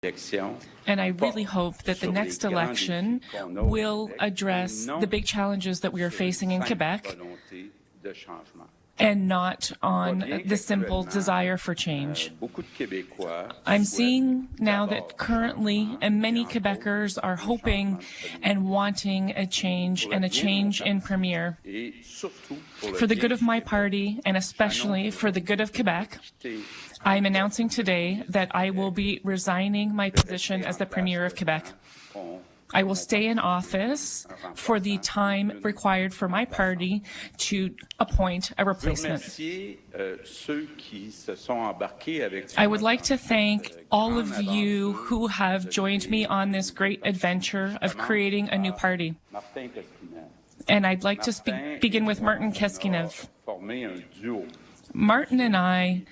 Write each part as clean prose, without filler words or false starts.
And I really hope that the next election will address the big challenges that we are facing in Quebec and not on the simple desire for change. I'm seeing now that currently many Quebecers are hoping and wanting a change and a change in Premier. For the good of my party and especially for the good of Quebec, I am announcing today that I will be resigning my position as the Premier of Quebec. I will stay in office for the time required for my party to appoint a replacement. I would like to thank all of you who have joined me on this great adventure of creating a new party. And I'd like to begin with Martin Keskinev. Martin and I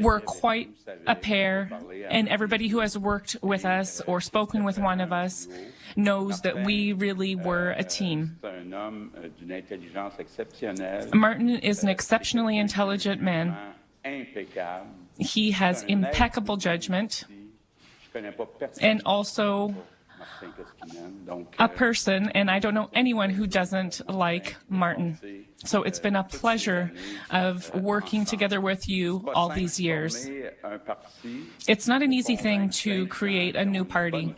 were quite a pair, and everybody who has worked with us or spoken with one of us knows that we really were a team. Martin is an exceptionally intelligent man. He has impeccable judgment and also a person, and I don't know anyone who doesn't like Martin. So it's been a pleasure of working together with you all these years. It's not an easy thing to create a new party.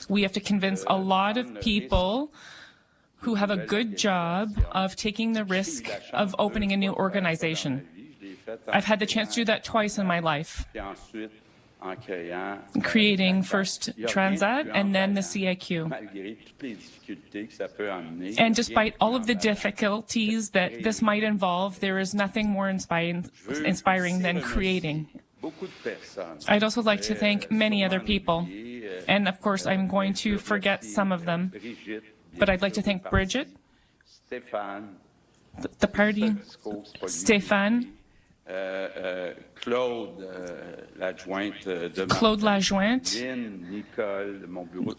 We have to convince a lot of people who have a good job of taking the risk of opening a new organization. I've had the chance to do that twice in my life, creating first Transat and then the CIQ. And despite all of the difficulties that this might involve, there is nothing more inspiring than creating. I'd also like to thank many other people. And of course, I'm going to forget some of them. But I'd like to thank Bridget, the party, Stéphane, Claude Lajointe,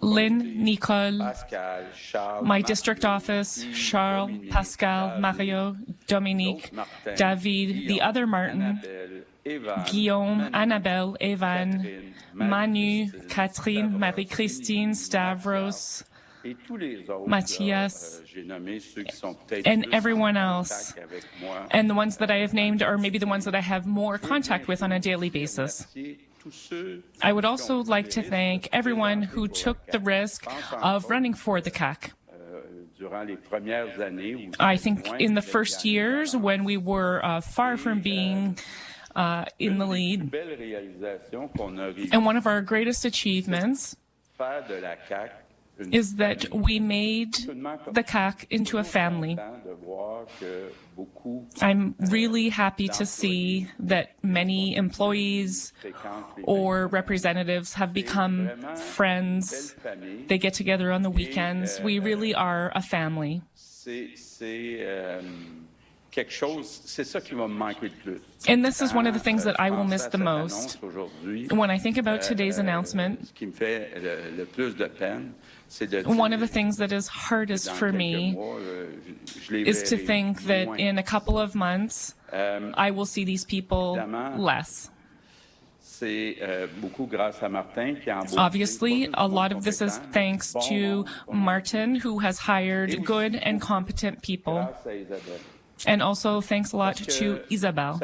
Lynn, Nicole, my district office, Charles, Pascal, Mario, Dominique, David, the other Martin, Guillaume, Annabelle, Evan, Manu, Catherine, Marie-Christine, Stavros, Matthias, and everyone else. And the ones that I have named are maybe the ones that I have more contact with on a daily basis. I would also like to thank everyone who took the risk of running for the CAQ. I think in the first years when we were far from being in the lead, and one of our greatest achievements is that we made the CAQ into a family. I'm really happy to see that many employees or representatives have become friends. They get together on the weekends. We really are a family. And this is one of the things that I will miss the most. When I think about today's announcement, one of the things that is hardest for me is to think that in a couple of months, I will see these people less. Obviously, a lot of this is thanks to Martin, who has hired good and competent people. And also thanks a lot to Isabelle.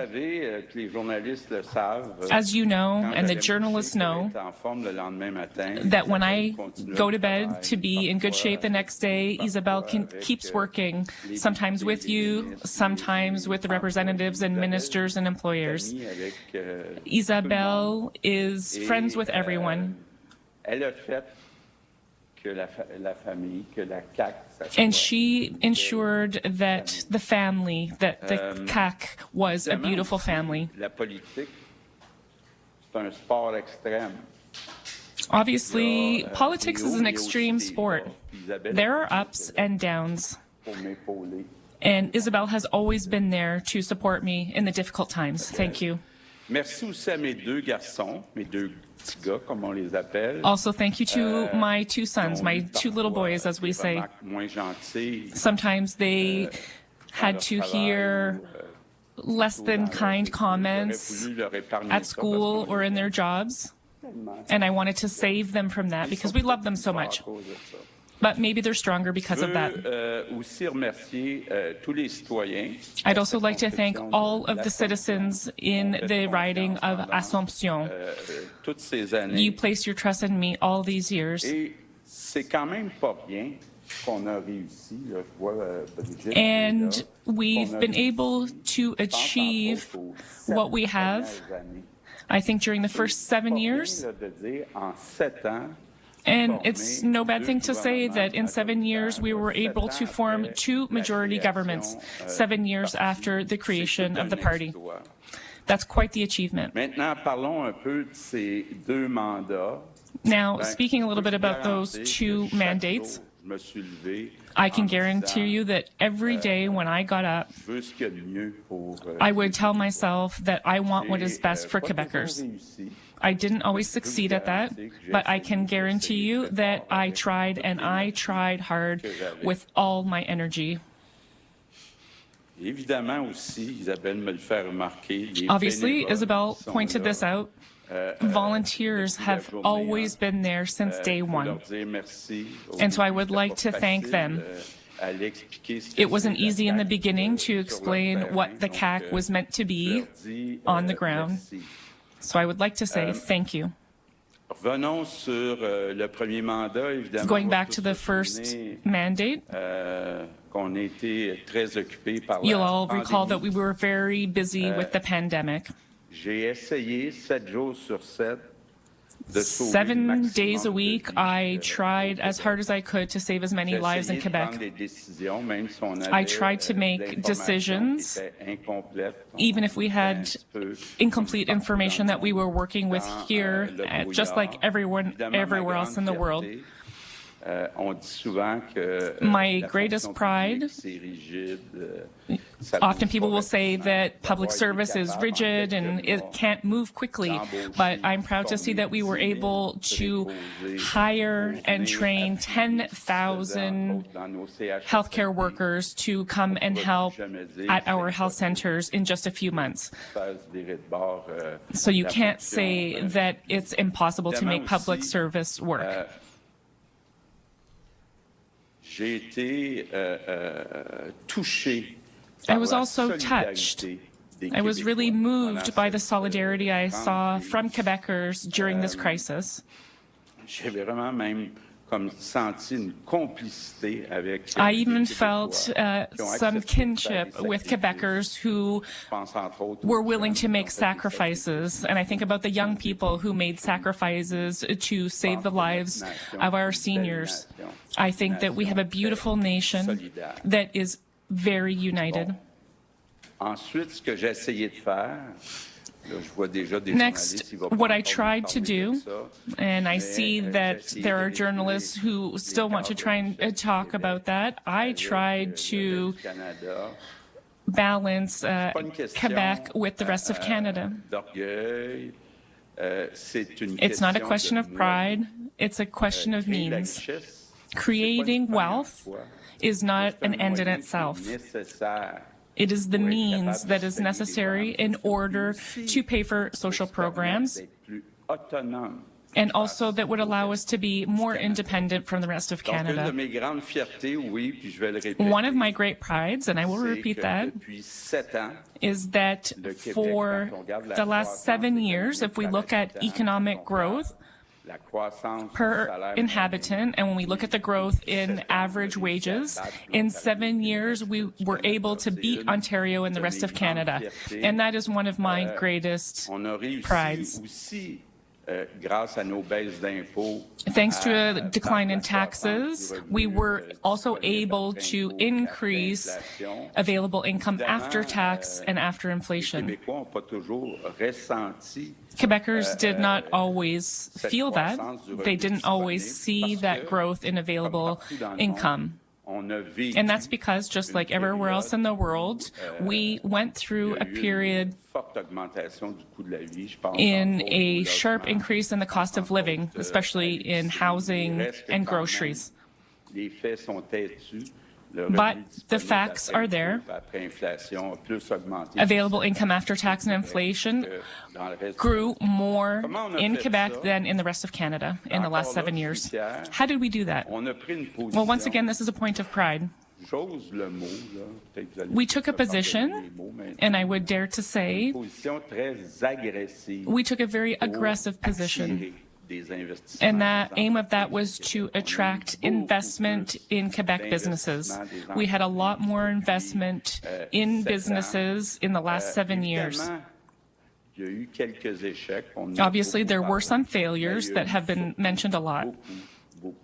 As you know, and the journalists know, that when I go to bed to be in good shape the next day, Isabelle keeps working, sometimes with you, sometimes with the representatives and ministers and employers. Isabelle is friends with everyone. And she ensured that the family, that the CAQ was a beautiful family. Obviously, politics is an extreme sport. There are ups and downs. And Isabelle has always been there to support me in the difficult times. Thank you. Also, thank you to my two sons, my two little boys, as we say. Sometimes they had to hear less than kind comments at school or in their jobs. And I wanted to save them from that because we love them so much. But maybe they're stronger because of that. I'd also like to thank all of the citizens in the riding of Assomption. You placed your trust in me all these years. And we've been able to achieve what we have, I think, during the first 7 years. And it's no bad thing to say that in 7 years we were able to form 2 majority governments, 7 years after the creation of the party. That's quite the achievement. Now, speaking a little bit about those 2 mandates, I can guarantee you that every day when I got up, I would tell myself that I want what is best for Quebecers. I didn't always succeed at that, but I can guarantee you that I tried, and I tried hard with all my energy. Obviously, Isabelle pointed this out. Volunteers have always been there since day one. And so I would like to thank them. It wasn't easy in the beginning to explain what the CAQ was meant to be on the ground. So I would like to say thank you. Going back to the first mandate, you'll all recall that we were very busy with the pandemic. 7 days a week, I tried as hard as I could to save as many lives in Quebec. I tried to make decisions, even if we had incomplete information that we were working with here, just like everyone everywhere else in the world. My greatest pride, often people will say that public service is rigid and it can't move quickly, but I'm proud to see that we were able to hire and train 10,000 healthcare workers to come and help at our health centers in just a few months. So you can't say that it's impossible to make public service work. I was also touched. I was really moved by the solidarity I saw from Quebecers during this crisis. I even felt some kinship with Quebecers who were willing to make sacrifices. And I think about the young people who made sacrifices to save the lives of our seniors. I think that we have a beautiful nation that is very united. Next, what I tried to do, and I see that there are journalists who still want to try and talk about that, I tried to balance Quebec with the rest of Canada. It's not a question of pride, it's a question of means. Creating wealth is not an end in itself. It is the means that is necessary in order to pay for social programs and also that would allow us to be more independent from the rest of Canada. One of my great prides, and I will repeat that, is that for the last 7 years, if we look at economic growth, per inhabitant, and when we look at the growth in average wages, in 7 years we were able to beat Ontario and the rest of Canada. And that is one of my greatest prides. Thanks to a decline in taxes, we were also able to increase available income after tax and after inflation. Quebecers did not always feel that. They didn't always see that growth in available income. And that's because, just like everywhere else in the world, we went through a period in a sharp increase in the cost of living, especially in housing and groceries. But the facts are there. Available income after tax and inflation grew more in Quebec than in the rest of Canada in the last 7 years. How did we do that? Well, once again, this is a point of pride. We took a position, and I would dare to say, we took a very aggressive position. And the aim of that was to attract investment in Quebec businesses. We had a lot more investment in businesses in the last 7 years. Obviously, there were some failures that have been mentioned a lot,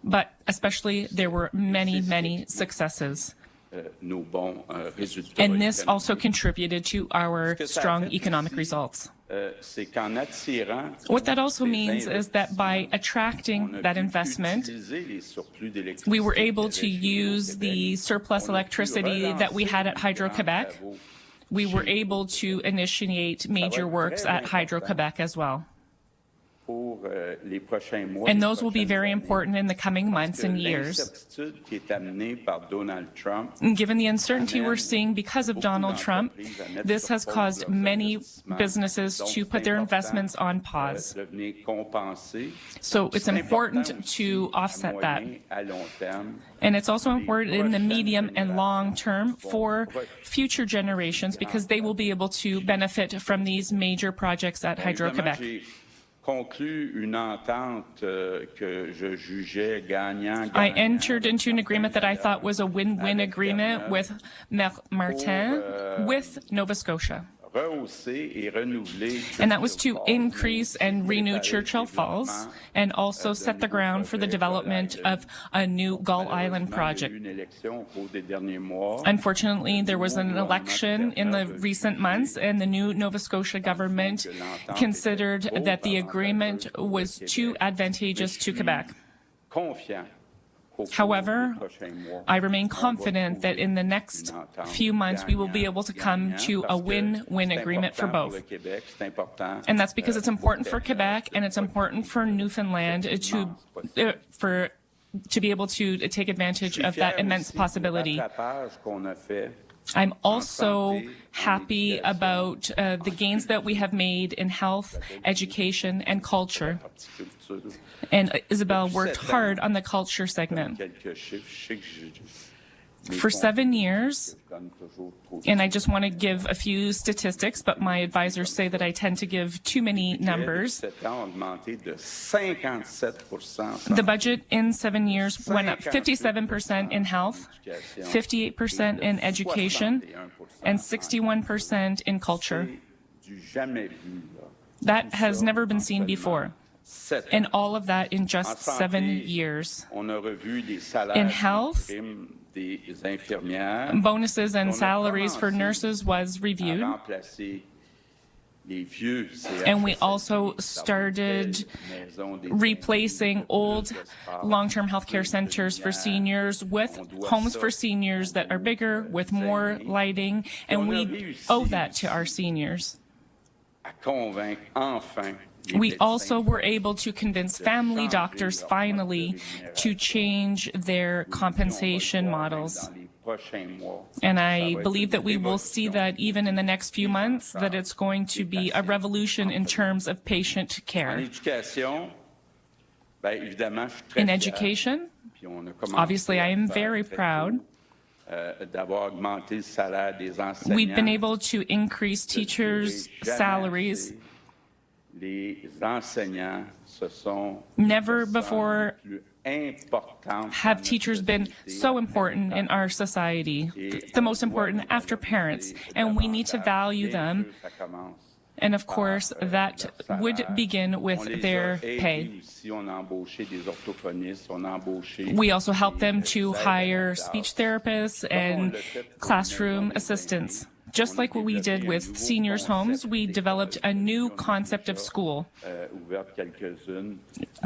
but especially there were many, many successes. And this also contributed to our strong economic results. What that also means is that by attracting that investment, we were able to use the surplus electricity that we had at Hydro-Quebec. We were able to initiate major works at Hydro-Quebec as well. And those will be very important in the coming months and years. And given the uncertainty we're seeing because of Donald Trump, this has caused many businesses to put their investments on pause. So it's important to offset that. And it's also important in the medium and long term for future generations because they will be able to benefit from these major projects at Hydro-Quebec. I entered into an agreement that I thought was a win-win agreement with Martin, with Nova Scotia. And that was to increase and renew Churchill Falls and also set the ground for the development of a new Gull Island project. Unfortunately, there was an election in the recent months, and the new Nova Scotia government considered that the agreement was too advantageous to Quebec. However, I remain confident that in the next few months we will be able to come to a win-win agreement for both. And that's because it's important for Quebec and it's important for Newfoundland to be able to take advantage of that immense possibility. I'm also happy about the gains that we have made in health, education, and culture. And Isabelle worked hard on the culture segment. For 7 years, and I just want to give a few statistics, but my advisors say that I tend to give too many numbers. The budget in 7 years went up 57% in health, 58% in education, and 61% in culture. That has never been seen before. And all of that in just 7 years. In health, bonuses and salaries for nurses was reviewed. And we also started replacing old long-term health care centers for seniors with homes for seniors that are bigger, with more lighting, and we owe that to our seniors. We also were able to convince family doctors finally to change their compensation models. And I believe that we will see that even in the next few months, that it's going to be a revolution in terms of patient care. In education, obviously I am very proud. We've been able to increase teachers' salaries. Never before have teachers been so important in our society, the most important after parents, and we need to value them. And of course, that would begin with their pay. We also help them to hire speech therapists and classroom assistants. Just like what we did with seniors' homes, we developed a new concept of school.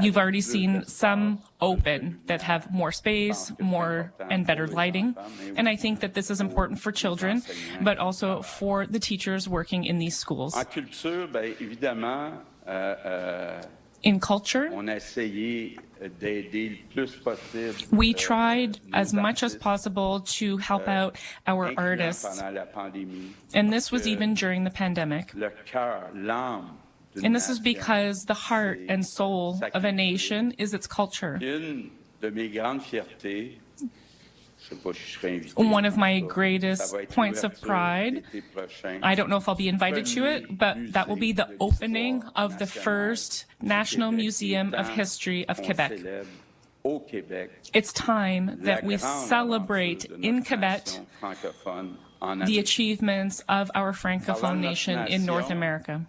You've already seen some open that have more space, more and better lighting. And I think that this is important for children, but also for the teachers working in these schools. In culture, on a essayé d'aider le plus possible we tried as nos much as artistes, possible to help out our incluant artists, pendant la pandémie, and this was que even during the pandemic. le cœur, l'âme d'une And this is nation, because the heart and soul of a sacré. nation is its culture. Une de mes grandes fiertés, je sais pas si je serai invité, One of my ça greatest va être points of l'ouverture pride, l'été prochain. I don't know if I'll be invited to it, but that will be the opening of the first National Museum of History of Quebec. Au Québec, It's time that we celebrate in Quebec the achievements of our Francophone nation in North America.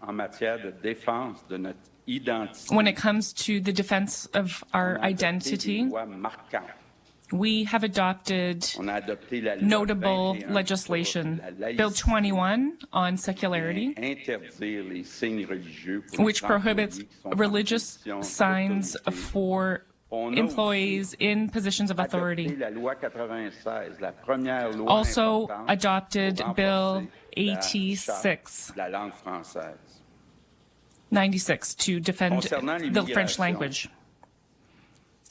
en matière de défense de notre identité, When it comes to the defense of our on a adopté des identity, lois marquantes. we have adopted On a adopté la loi notable 21 legislation. sur la Bill laïcité, 21 on secularity, interdire les signes religieux pour which les prohibits employés qui sont en religious position signs d'autorité. for On a employees in positions of adopté authority. la loi 96, la première loi Also importante adopted pour Bill renforcer la 86. charte de la langue française. 96 to defend Concernant the French l'immigration, language.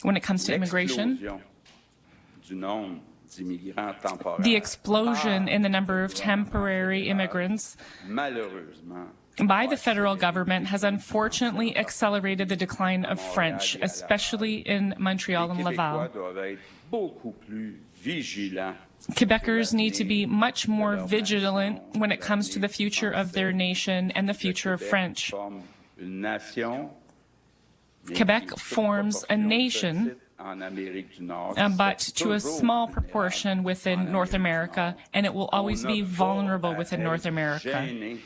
When it comes to immigration, L'explosion du nombre d'immigrants temporaires the explosion in the number of temporary immigrants malheureusement by the federal government has unfortunately accelerated the decline of French, especially in Montreal and les Laval. Québécois doivent être beaucoup plus vigilants. Quebecers need to be much more vigilant when it comes to the future of their nation and the future of French. Forme une nation, mais Quebec qui, toute forms a proportion nation, petite en Amérique du Nord, but c'est to a toujours small vulnérable proportion within en North Amérique du America, Nord. and it will always On n'a be pas vulnerable à within être North America. gêné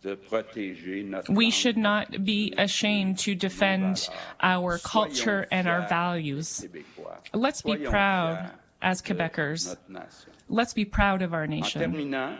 de protéger notre We langue, should not be ashamed to defend our culture and our values. Québécois. Let's be Soyons proud fiers as de Quebecers. notre nation. Let's be proud of our En nation. terminant,